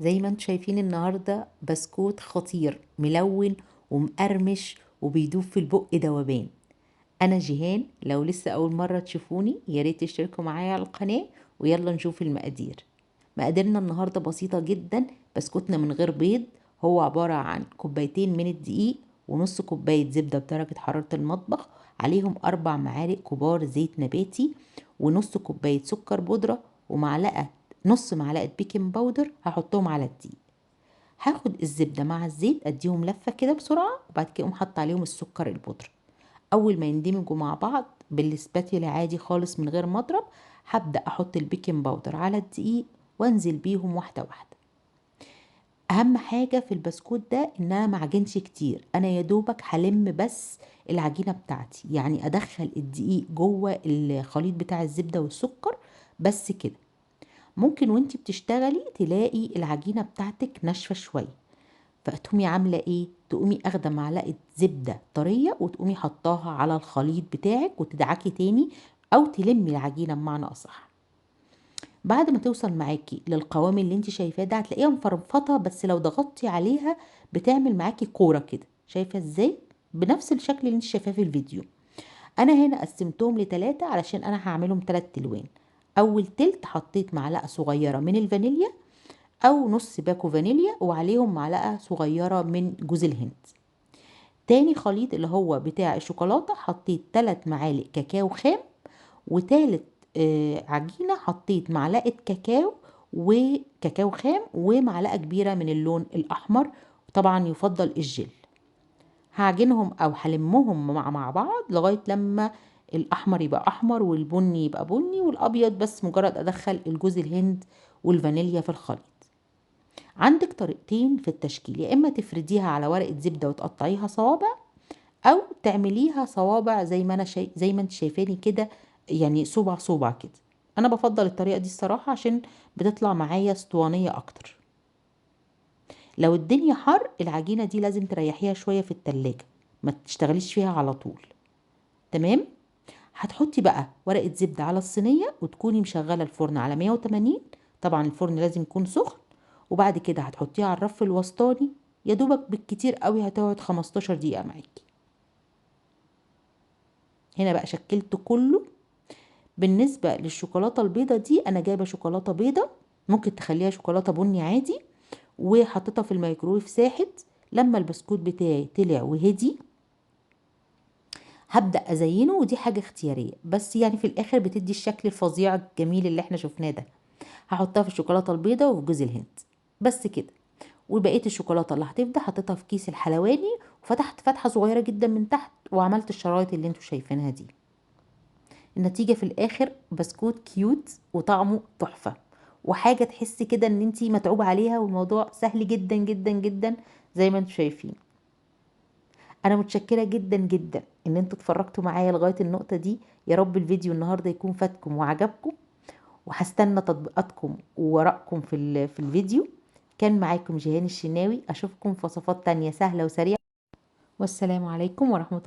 زي ما انتم شايفين النهاردة بسكوت خطير ملون ومقرمش وبيدوب في البق دوبان. انا جيهان، لو لسه اول مرة تشوفوني ياريت تشتركوا معايا على القناة ويلا نشوف المقادير. مقاديرنا النهاردة بسيطة جدا. بسكوتنا من غير بيض، هو عبارة عن كوبايتين من الدقيق ونص كوباية زبدة بدرجة حرارة المطبخ، عليهم 4 معالق كبار زيت نباتي ونص كوباية سكر بودرة ومعلقة نص معلقة بيكنج باودر هحطهم على الدقيق. هاخد الزبدة مع الزيت اديهم لفة كده بسرعة وبعد كده اقوم حاطة عليهم السكر البودرة. اول ما يندمجوا مع بعض بالسباتيولا عادي خالص من غير مضرب، هبدأ احط البيكنج باودر على الدقيق وانزل بيهم واحدة واحدة. اهم حاجة في البسكوت ده ان انا معجنش كتير، انا يا دوبك هلم بس العجينة بتاعتي، يعني ادخل الدقيق جوه الخليط بتاع الزبدة والسكر بس كده. ممكن وانتي بتشتغلي تلاقي العجينة بتاعتك ناشفة شوية، فتقومي عاملة ايه؟ تقومي اخده معلقة زبدة طرية وتقومي حطاها على الخليط بتاعك وتدعكي تاني، او تلمي العجينة بمعنى اصح. بعد ما توصل معاكي للقوام اللي انت شايفاه ده هتلاقيها مفرفطة، بس لو ضغطتي عليها بتعمل معاكي كورة كده، شايفة ازاي؟ بنفس الشكل اللي انت شايفاه في الفيديو. انا هنا قسمتهم ل3 علشان انا هعملهم 3 تلوين. اول تلت حطيت معلقة صغيرة من الفانيليا او نص باكو فانيليا وعليهم معلقة صغيرة من جوز الهند. تاني خليط اللي هو بتاع الشوكولاتة حطيت 3 معالق كاكاو خام. وتالت عجينة حطيت معلقة كاكاو وكاكاو خام ومعلقة كبيرة من اللون الأحمر، طبعا يفضل الجل. هعجنهم أو هلمهم مع بعض لغاية لما الأحمر يبقى أحمر والبني يبقى بني والأبيض بس مجرد أدخل الجوز الهند والفانيليا في الخليط. عندك طريقتين في التشكيل، يا إما تفرديها على ورقة زبدة وتقطعيها صوابع، او تعمليها صوابع زي ما انت شايفاني كده، يعني صوبع صوبع كده. انا بفضل الطريقه دي الصراحه عشان بتطلع معايا اسطوانيه اكتر. لو الدنيا حر العجينه دي لازم تريحيها شويه في التلاجة، ما تشتغليش فيها على طول. تمام. هتحطي بقى ورقه زبده على الصينيه وتكوني مشغله الفرن على 180. طبعا الفرن لازم يكون سخن. وبعد كده هتحطيها على الرف الوسطاني، يا دوبك بالكتير قوي هتقعد 15 دقيقه معاكي. هنا بقى شكلت كله. بالنسبة للشوكولاتة البيضة دي انا جايبة شوكولاتة بيضة، ممكن تخليها شوكولاتة بني عادي، وحطيتها في الميكرويف ساحت. لما البسكوت بتاعي طلع وهدي هبدأ ازينه، ودي حاجة اختيارية بس يعني في الاخر بتدي الشكل الفظيع الجميل اللي احنا شفناه ده. هحطها في الشوكولاتة البيضة وفي جوز الهند بس كده. وبقية الشوكولاتة اللي هتفضل حطيتها في كيس الحلواني وفتحت فتحة صغيرة جدا من تحت وعملت الشرايط اللي انتوا شايفينها دي. النتيجة في الاخر بسكوت كيوت وطعمه تحفة، وحاجة تحسي كده ان انتي متعوب عليها والموضوع سهل جدا جدا جدا زي ما انتم شايفين. انا متشكرة جدا جدا ان انتوا اتفرجتوا معايا لغاية النقطة دي. يا رب الفيديو النهاردة يكون فاتكم وعجبكم، وهستنى تطبيقاتكم وورقكم في الفيديو. كان معاكم جيهان الشناوي، اشوفكم في وصفات تانية سهلة وسريعة. والسلام عليكم ورحمة الله.